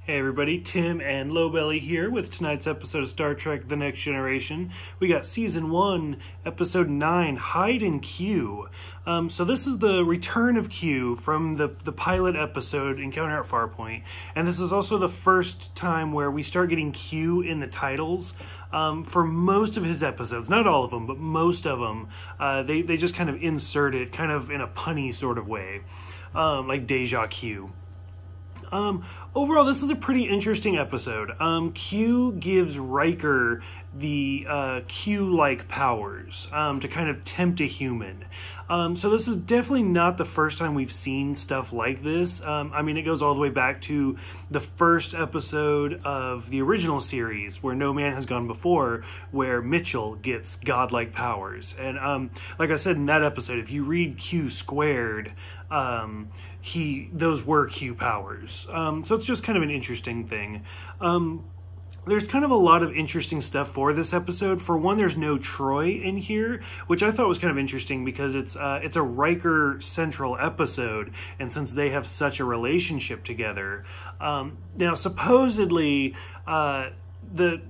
Hey everybody, Tim and Lowbelly here with tonight's episode of Star Trek The Next Generation. We got Season 1, Episode 9, Hide and Q. So this is the return of Q from the pilot episode, Encounter at Farpoint. And this is also the first time where we start getting Q in the titles for most of his episodes. Not all of them, but most of them. They just kind of insert it kind of in a punny sort of way, like Deja Q. Overall, this is a pretty interesting episode. Q gives Riker the Q-like powers to kind of tempt a human. So this is definitely not the first time we've seen stuff like this. I mean, it goes all the way back to the first episode of the original series, where No Man Has Gone Before, where Mitchell gets godlike powers. And like I said in that episode, if you read Q squared, those were Q powers. So it's just kind of an interesting thing. There's kind of a lot of interesting stuff for this episode. For one, there's no Troy in here, which I thought was kind of interesting because it's a Riker central episode, and since they have such a relationship together. Now, supposedly, the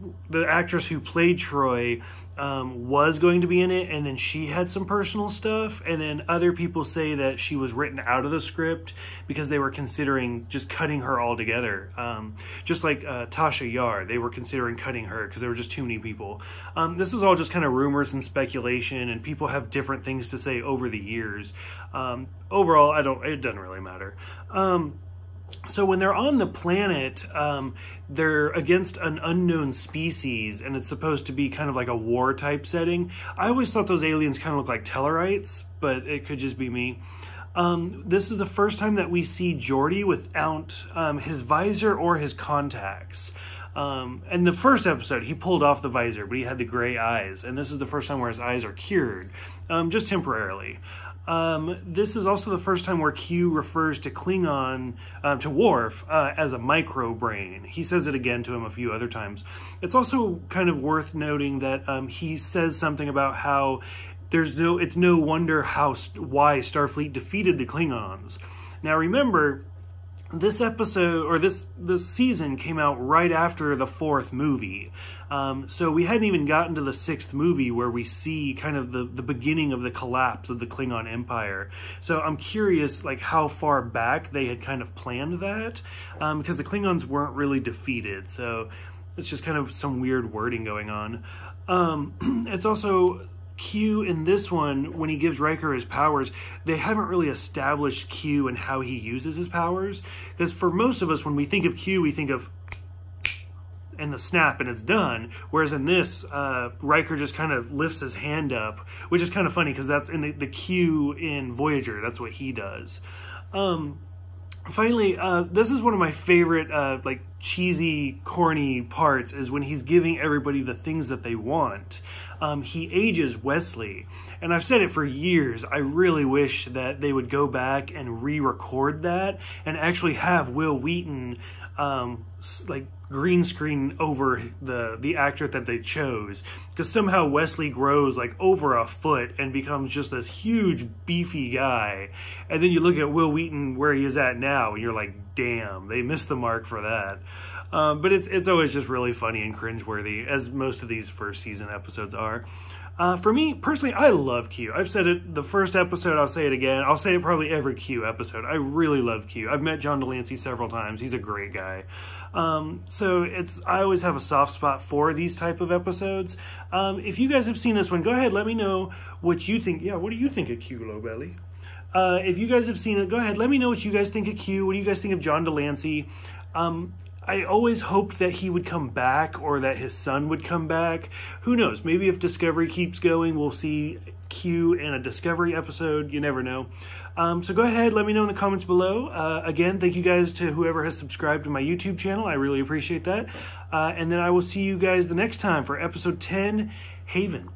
actress who played Troy was going to be in it, and then she had some personal stuff, and then other people say that she was written out of the script because they were considering just cutting her altogether. Just like Tasha Yar, they were considering cutting her because there were just too many people. This is all just kind of rumors and speculation, and people have different things to say over the years. Overall, it doesn't really matter. So when they're on the planet, they're against an unknown species, and it's supposed to be kind of like a war type setting. I always thought those aliens kind of look like Tellarites, but it could just be me. This is the first time that we see Geordi without his visor or his contacts. In the first episode, he pulled off the visor, but he had the gray eyes, and this is the first time where his eyes are cured, just temporarily. This is also the first time where Q refers to Klingon, to Worf, as a micro brain. He says it again to him a few other times. It's also kind of worth noting that he says something about how it's no wonder why Starfleet defeated the Klingons. Now remember, this episode, or this season, came out right after the 4th movie. So we hadn't even gotten to the 6th movie where we see kind of the beginning of the collapse of the Klingon Empire. So I'm curious, like, how far back they had kind of planned that, because the Klingons weren't really defeated. So it's just kind of some weird wording going on. It's also Q in this one, when he gives Riker his powers, they haven't really established Q and how he uses his powers. Because for most of us, when we think of Q, we think of and the snap and it's done. Whereas in this, Riker just kind of lifts his hand up, which is kind of funny because that's in the Q in Voyager. That's what he does. Finally, this is one of my favorite, like, cheesy, corny parts, is when he's giving everybody the things that they want. He ages Wesley, and I've said it for years. I really wish that they would go back and re-record that and actually have Will Wheaton, like, green screen over the actor that they chose, because somehow Wesley grows like over a foot and becomes just this huge beefy guy, and then you look at Will Wheaton where he is at now and you're like, damn, they missed the mark for that. But it's always just really funny and cringeworthy, as most of these first season episodes are. For me, personally, I love Q. I've said it the first episode, I'll say it again. I'll say it probably every Q episode. I really love Q. I've met John Delancey several times. He's a great guy. So I always have a soft spot for these type of episodes. If you guys have seen this one, go ahead, let me know what you think. Yeah, what do you think of Q, Lowbelly? If you guys have seen it, go ahead, let me know what you guys think of Q. What do you guys think of John Delancey? I always hoped that he would come back, or that his son would come back. Who knows? Maybe if Discovery keeps going, we'll see Q in a Discovery episode. You never know. So go ahead, let me know in the comments below. Again, thank you guys to whoever has subscribed to my YouTube channel. I really appreciate that. And then I will see you guys the next time for episode 10, Haven.